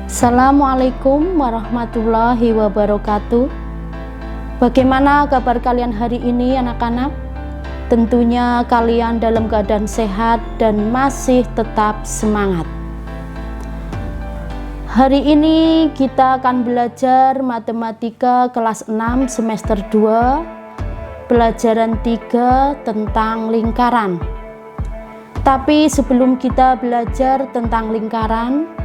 Assalamualaikum warahmatullahi wabarakatuh. Bagaimana kabar kalian hari ini anak-anak? Tentunya kalian dalam keadaan sehat dan masih tetap semangat. Hari ini kita akan belajar matematika kelas 6 semester 2 pelajaran 3 tentang lingkaran. Tapi sebelum kita belajar tentang lingkaran,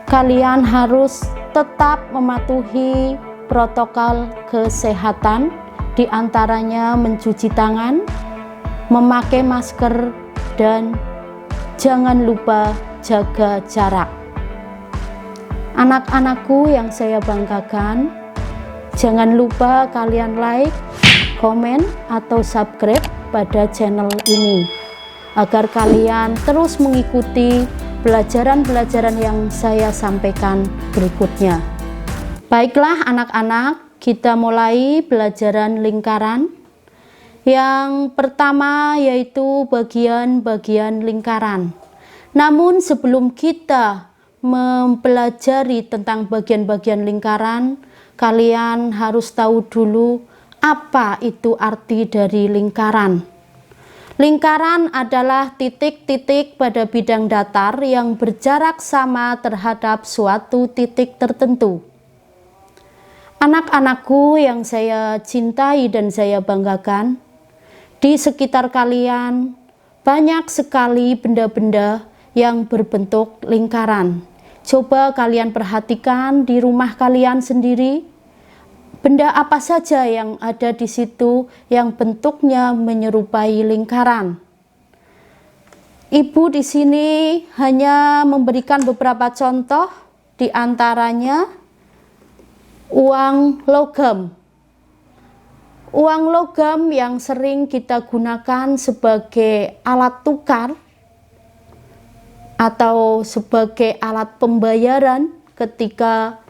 kalian harus tetap mematuhi protokol kesehatan, diantaranya mencuci tangan, memakai masker, dan jangan lupa jaga jarak. Anak-anakku yang saya banggakan, jangan lupa kalian like, komen, atau subscribe pada channel ini agar kalian terus mengikuti pelajaran-pelajaran yang saya sampaikan berikutnya. Baiklah anak-anak, kita mulai pelajaran lingkaran. Yang pertama yaitu bagian-bagian lingkaran. Namun sebelum kita mempelajari tentang bagian-bagian lingkaran, kalian harus tahu dulu apa itu arti dari lingkaran. Lingkaran adalah titik-titik pada bidang datar yang berjarak sama terhadap suatu titik tertentu. Anak-anakku yang saya cintai dan saya banggakan, di sekitar kalian banyak sekali benda-benda yang berbentuk lingkaran. Coba kalian perhatikan di rumah kalian sendiri. Benda apa saja yang ada di situ yang bentuknya menyerupai lingkaran? Ibu di sini hanya memberikan beberapa contoh, di antaranya uang logam. Uang logam yang sering kita gunakan sebagai alat tukar atau sebagai alat pembayaran ketika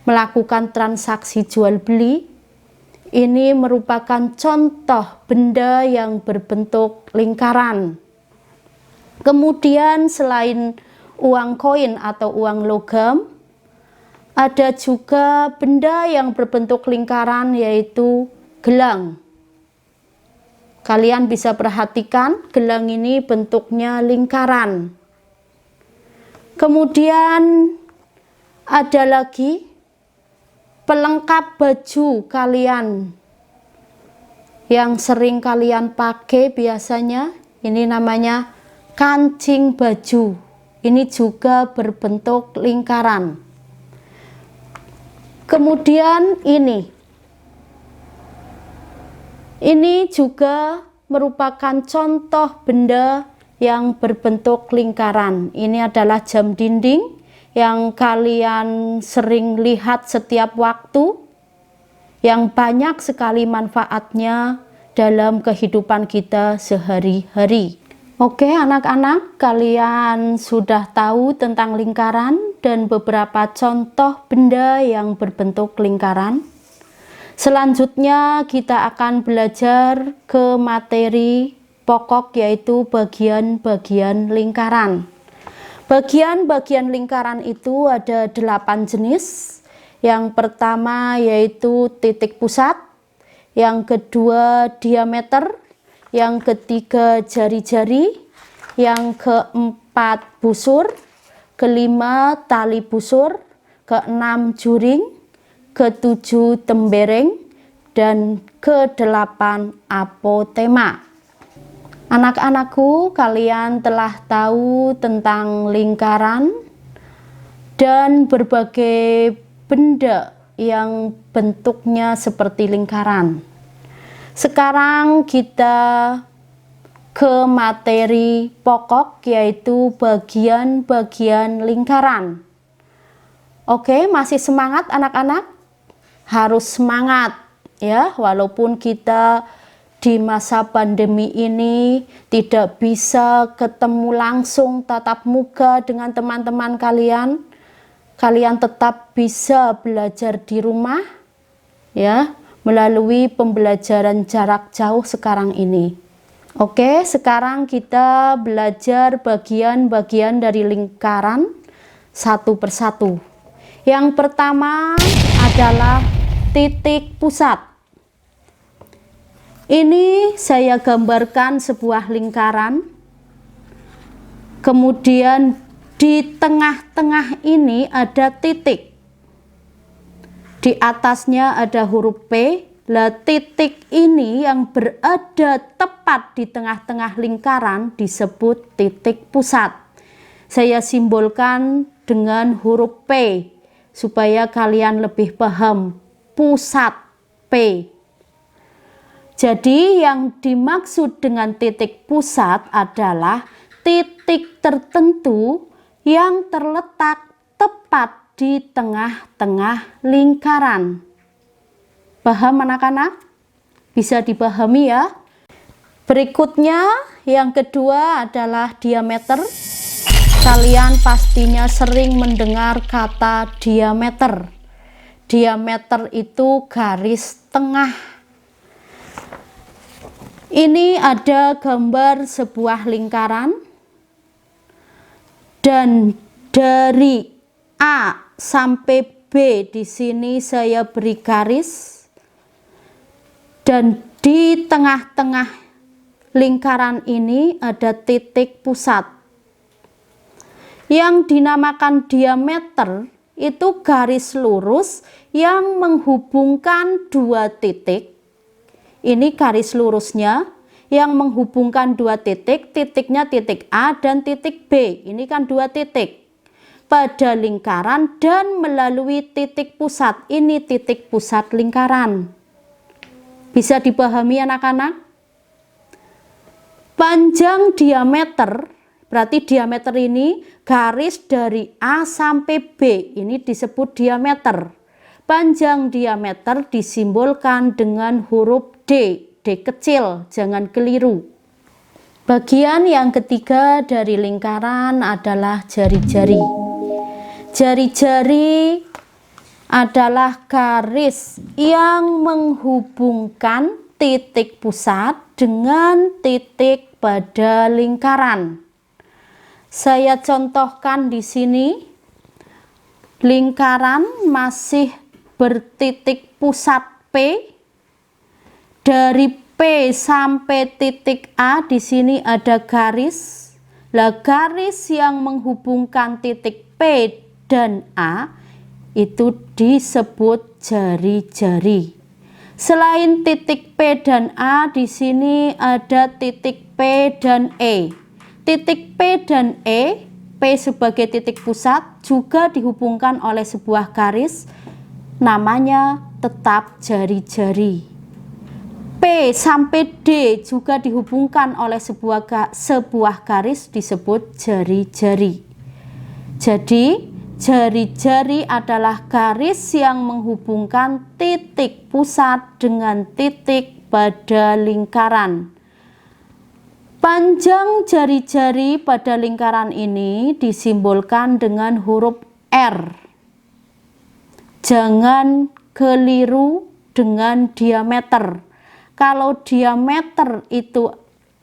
melakukan transaksi jual beli, ini merupakan contoh benda yang berbentuk lingkaran. Kemudian selain uang koin atau uang logam, ada juga benda yang berbentuk lingkaran yaitu gelang. Kalian bisa perhatikan gelang ini bentuknya lingkaran. Kemudian ada lagi pelengkap baju kalian yang sering kalian pakai biasanya, ini namanya kancing baju. Ini juga berbentuk lingkaran. Kemudian ini juga merupakan contoh benda yang berbentuk lingkaran. Ini adalah jam dinding yang kalian sering lihat setiap waktu, yang banyak sekali manfaatnya dalam kehidupan kita sehari-hari. Oke anak-anak, kalian sudah tahu tentang lingkaran dan beberapa contoh benda yang berbentuk lingkaran. Selanjutnya kita akan belajar ke materi pokok, yaitu bagian-bagian lingkaran. Bagian-bagian lingkaran itu ada 8 jenis. Yang pertama yaitu titik pusat, yang kedua diameter, yang ketiga jari-jari, yang keempat busur, kelima tali busur, keenam juring, ketujuh tembereng, dan kedelapan apotema. Anak-anakku, kalian telah tahu tentang lingkaran dan berbagai benda yang bentuknya seperti lingkaran. Sekarang kita ke materi pokok, yaitu bagian-bagian lingkaran. Oke, masih semangat anak-anak? Harus semangat ya, walaupun kita di masa pandemi ini tidak bisa ketemu langsung tatap muka dengan teman-teman kalian. Kalian tetap bisa belajar di rumah ya, melalui pembelajaran jarak jauh sekarang ini. Oke, sekarang kita belajar bagian-bagian dari lingkaran. satu persatu. Yang pertama adalah titik pusat. Ini saya gambarkan sebuah lingkaran. Kemudian di tengah-tengah ini ada titik. Di atasnya ada huruf P. Lah titik ini yang berada tepat di tengah-tengah lingkaran disebut titik pusat. Saya simbolkan dengan huruf P supaya kalian lebih paham. Pusat P. Jadi yang dimaksud dengan titik pusat adalah titik tertentu yang terletak tepat di tengah-tengah lingkaran. Paham anak-anak? Bisa dipahami ya? Berikutnya yang kedua adalah diameter. Kalian pastinya sering mendengar kata diameter. Diameter itu garis tengah. Ini ada gambar sebuah lingkaran. Dan dari A sampai B di sini saya beri garis. Dan di tengah-tengah lingkaran ini ada titik pusat. Yang dinamakan diameter itu garis lurus yang menghubungkan dua titik. Ini garis lurusnya yang menghubungkan dua titik, titiknya titik A dan titik B. Ini kan dua titik pada lingkaran dan melalui titik pusat. Ini titik pusat lingkaran. Bisa dipahami anak-anak? Panjang diameter, berarti diameter ini garis dari A sampai B. Ini disebut diameter. Panjang diameter disimbolkan dengan huruf D. D kecil, jangan keliru. Bagian yang ketiga dari lingkaran adalah jari-jari. Jari-jari adalah garis yang menghubungkan titik pusat dengan titik pada lingkaran. Saya contohkan di sini. Lingkaran masih bertitik pusat P. Dari P sampai titik A di sini ada garis. Lah garis yang menghubungkan titik P dan A itu disebut jari-jari. Selain titik P dan A di sini ada titik P dan E. Titik P dan E, P sebagai titik pusat juga dihubungkan oleh sebuah garis, namanya tetap jari-jari. P sampai D juga dihubungkan oleh sebuah garis disebut jari-jari. Jadi jari-jari adalah garis yang menghubungkan titik pusat dengan titik pada lingkaran. Panjang jari-jari pada lingkaran ini disimbolkan dengan huruf R. Jangan keliru dengan diameter. Kalau diameter itu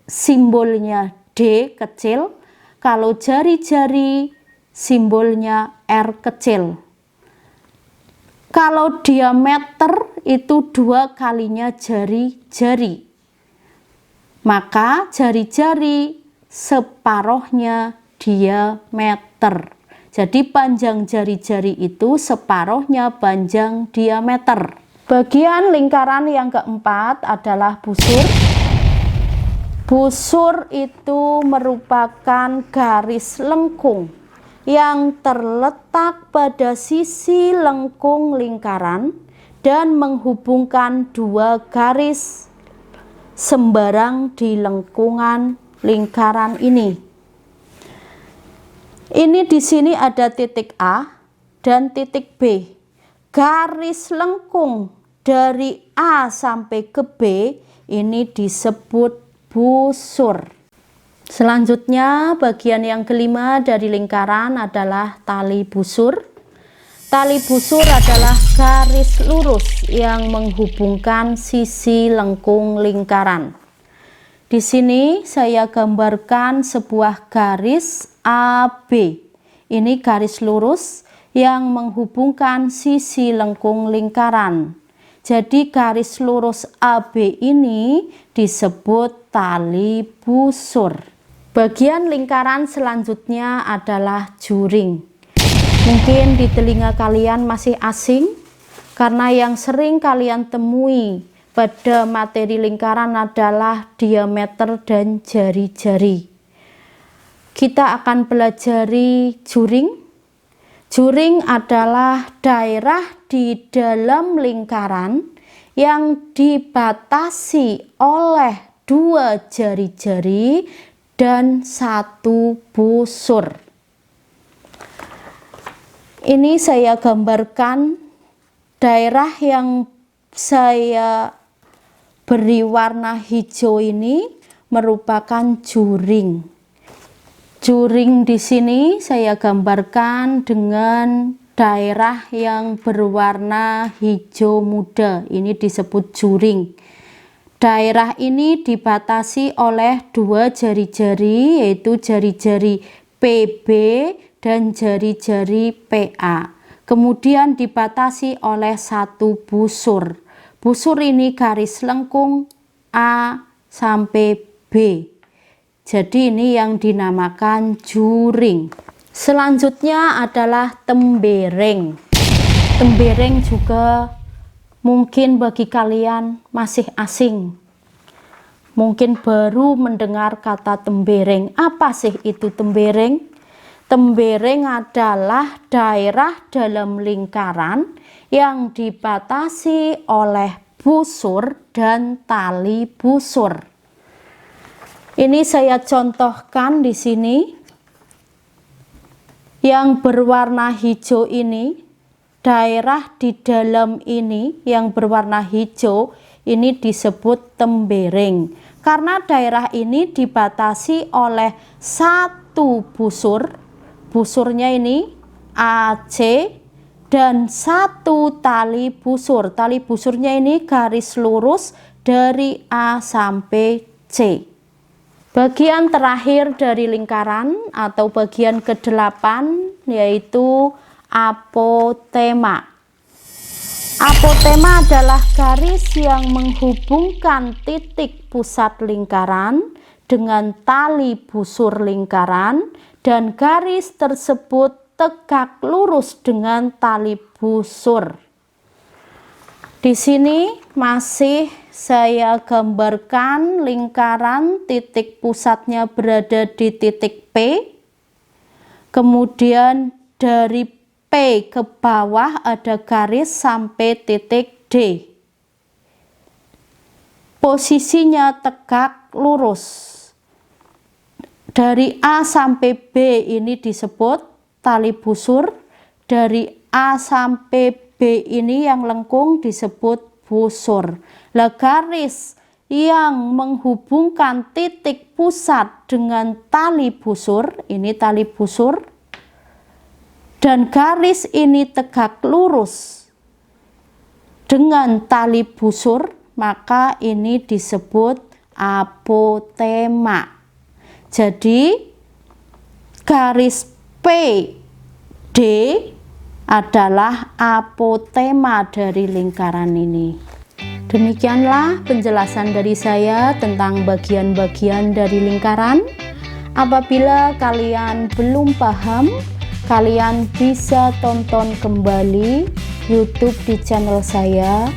simbolnya D kecil, kalau jari-jari simbolnya R kecil. Kalau diameter itu 2 kalinya jari-jari. Maka jari-jari separohnya diameter. Jadi panjang jari-jari itu separohnya panjang diameter. Bagian lingkaran yang keempat adalah busur. Busur itu merupakan garis lengkung yang terletak pada sisi lengkung lingkaran dan menghubungkan 2 garis sembarang di lengkungan lingkaran ini. Ini di sini ada titik A dan titik B. Garis lengkung dari A sampai ke B ini disebut busur. Selanjutnya bagian yang kelima dari lingkaran adalah tali busur. Tali busur adalah garis lurus yang menghubungkan sisi lengkung lingkaran. Di sini saya gambarkan sebuah garis AB. ini garis lurus yang menghubungkan sisi lengkung lingkaran. Jadi garis lurus AB ini disebut tali busur. Bagian lingkaran selanjutnya adalah juring. Mungkin di telinga kalian masih asing, karena yang sering kalian temui pada materi lingkaran adalah diameter dan jari-jari. Kita akan pelajari juring. Juring adalah daerah di dalam lingkaran yang dibatasi oleh 2 jari-jari dan 1 busur. Ini saya gambarkan daerah yang saya beri warna hijau ini merupakan juring. Juring di sini saya gambarkan dengan daerah yang berwarna hijau muda. Ini disebut juring. Daerah ini dibatasi oleh 2 jari-jari, yaitu jari-jari PB dan jari-jari PA. Kemudian dibatasi oleh 1 busur. Busur ini garis lengkung A sampai B. Jadi ini yang dinamakan juring. Selanjutnya adalah tembereng. Tembereng juga mungkin bagi kalian masih asing. Mungkin baru mendengar kata tembereng. Apa sih itu tembereng? Tembereng adalah daerah dalam lingkaran yang dibatasi oleh busur dan tali busur. Ini saya contohkan di sini. Yang berwarna hijau ini, daerah di dalam ini yang berwarna hijau ini disebut tembereng. Karena daerah ini dibatasi oleh 1 busur. Busurnya ini AC dan 1 tali busur. Tali busurnya ini garis lurus dari A sampai C. Bagian terakhir dari lingkaran atau bagian ke-8 yaitu apotema. Apotema adalah garis yang menghubungkan titik pusat lingkaran dengan tali busur lingkaran, dan garis tersebut tegak lurus dengan tali busur. Di sini masih saya gambarkan lingkaran, titik pusatnya berada di titik P. Kemudian dari P ke bawah ada garis sampai titik D. Posisinya tegak lurus. Dari A sampai B ini disebut tali busur. Dari A sampai B ini yang lengkung disebut busur. Lah garis yang menghubungkan titik pusat dengan tali busur, ini tali busur, dan garis ini tegak lurus dengan tali busur, maka ini disebut apotema. Jadi garis PD adalah apotema dari lingkaran ini. Demikianlah penjelasan dari saya tentang bagian-bagian dari lingkaran. Apabila kalian belum paham, kalian bisa tonton kembali YouTube di channel saya.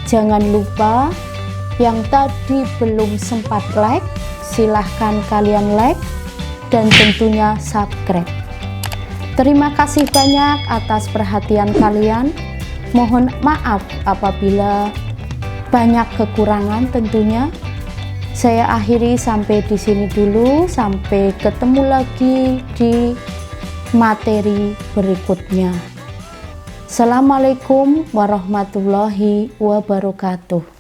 Jangan lupa yang tadi belum sempat like, silahkan kalian like dan tentunya subscribe. Terima kasih banyak atas perhatian kalian. Mohon maaf apabila banyak kekurangan tentunya. Saya akhiri sampai di sini dulu. Sampai ketemu lagi di materi berikutnya. Assalamualaikum warahmatullahi wabarakatuh.